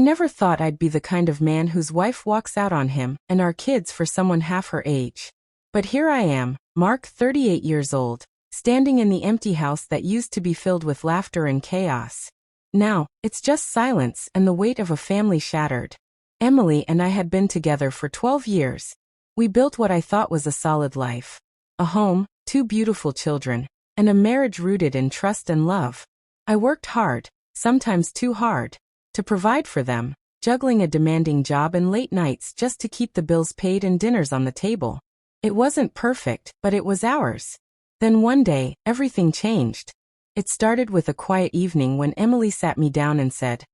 never thought I'd be the kind of man whose wife walks out on him and our kids for someone half her age. But here I am, Mark, 38 years old, standing in the empty house that used to be filled with laughter and chaos. Now, it's just silence and the weight of a family shattered. Emily and I had been together for 12 years. We built what I thought was a solid life. A home, 2 beautiful children, and a marriage rooted in trust and love. I worked hard, sometimes too hard, to provide for them, juggling a demanding job and late nights just to keep the bills paid and dinners on the table. It wasn't perfect, but it was ours. Then one day, everything changed. It started with a quiet evening when Emily sat me down and said,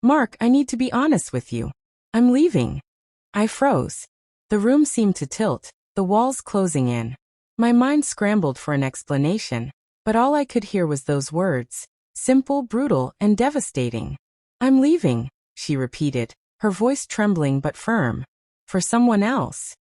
"Mark, I need to be honest with you. I'm leaving." I froze. The room seemed to tilt, the walls closing in. My mind scrambled for an explanation, but all I could hear was those words, simple, brutal, and devastating. "I'm leaving," she repeated, her voice trembling but firm. "For someone else."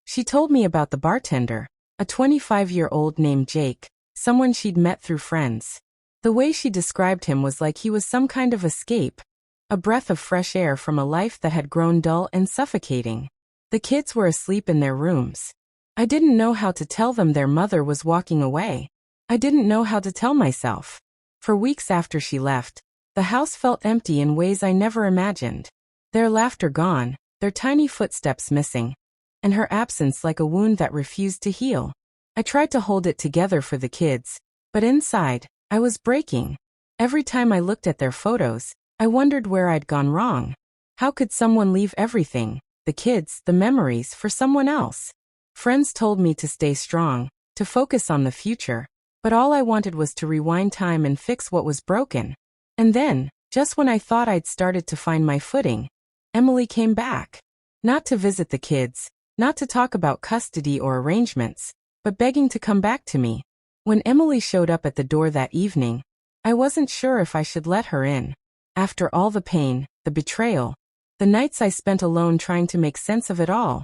She told me about the bartender, a 25-year-old named Jake, someone she'd met through friends. The way she described him was like he was some kind of escape, a breath of fresh air from a life that had grown dull and suffocating. The kids were asleep in their rooms. I didn't know how to tell them their mother was walking away. I didn't know how to tell myself. For weeks after she left, the house felt empty in ways I never imagined. Their laughter gone, their tiny footsteps missing, and her absence like a wound that refused to heal. I tried to hold it together for the kids, but inside, I was breaking. Every time I looked at their photos, I wondered where I'd gone wrong. How could someone leave everything, the kids, the memories, for someone else? Friends told me to stay strong, to focus on the future, but all I wanted was to rewind time and fix what was broken. And then, just when I thought I'd started to find my footing, Emily came back. Not to visit the kids, not to talk about custody or arrangements, but begging to come back to me. When Emily showed up at the door that evening, I wasn't sure if I should let her in. After all the pain, the betrayal, the nights I spent alone trying to make sense of it all.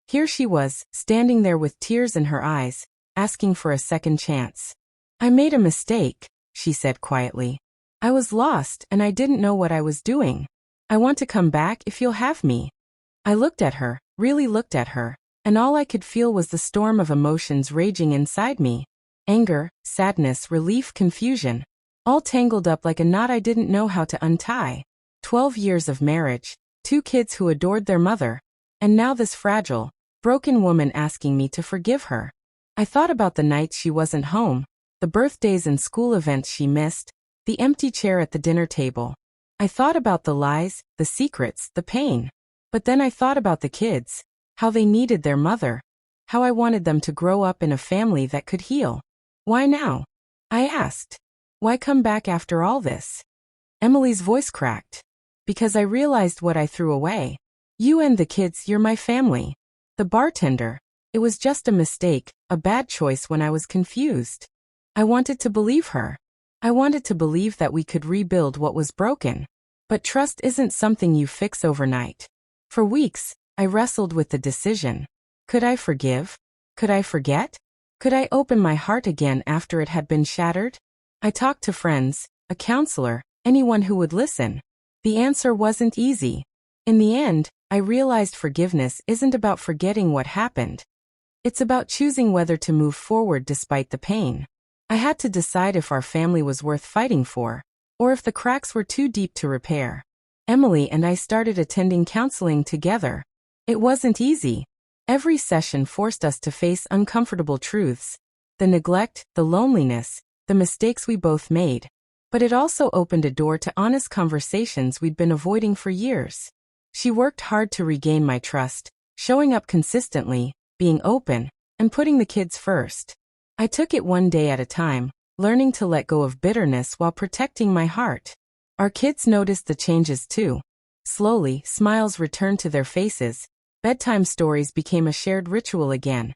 Here she was, standing there with tears in her eyes, asking for a second chance. "I made a mistake," she said quietly. "I was lost and I didn't know what I was doing. I want to come back if you'll have me." I looked at her, really looked at her, and all I could feel was the storm of emotions raging inside me. Anger, sadness, relief, confusion. All tangled up like a knot I didn't know how to untie. 12 years of marriage, 2 kids who adored their mother, and now this fragile, broken woman asking me to forgive her. I thought about the nights she wasn't home, the birthdays and school events she missed, the empty chair at the dinner table. I thought about the lies, the secrets, the pain. But then I thought about the kids, how they needed their mother, how I wanted them to grow up in a family that could heal. "Why now?" I asked. "Why come back after all this?" Emily's voice cracked. "Because I realized what I threw away. You and the kids, you're my family. The bartender, it was just a mistake, a bad choice when I was confused." I wanted to believe her. I wanted to believe that we could rebuild what was broken. But trust isn't something you fix overnight. For weeks, I wrestled with the decision. Could I forgive? Could I forget? Could I open my heart again after it had been shattered? I talked to friends, a counselor, anyone who would listen. The answer wasn't easy. In the end, I realized forgiveness isn't about forgetting what happened. It's about choosing whether to move forward despite the pain. I had to decide if our family was worth fighting for, or if the cracks were too deep to repair. Emily and I started attending counseling together. It wasn't easy. Every session forced us to face uncomfortable truths. The neglect, the loneliness, the mistakes we both made. But it also opened a door to honest conversations we'd been avoiding for years. She worked hard to regain my trust, showing up consistently, being open, and putting the kids first. I took it one day at a time, learning to let go of bitterness while protecting my heart. Our kids noticed the changes too. Slowly, smiles returned to their faces, bedtime stories became a shared ritual again,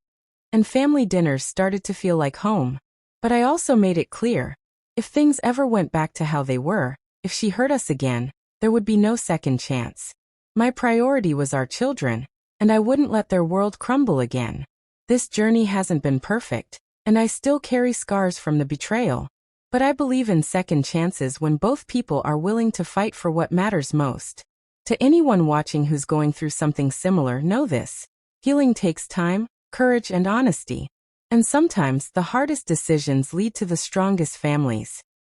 and family dinners started to feel like home. But I also made it clear, if things ever went back to how they were, if she hurt us again, there would be no second chance. My priority was our children, and I wouldn't let their world crumble again. This journey hasn't been perfect, and I still carry scars from the betrayal. But I believe in second chances when both people are willing to fight for what matters most. To anyone watching who's going through something similar, know this. Healing takes time, courage, and honesty. And sometimes the hardest decisions lead to the strongest families.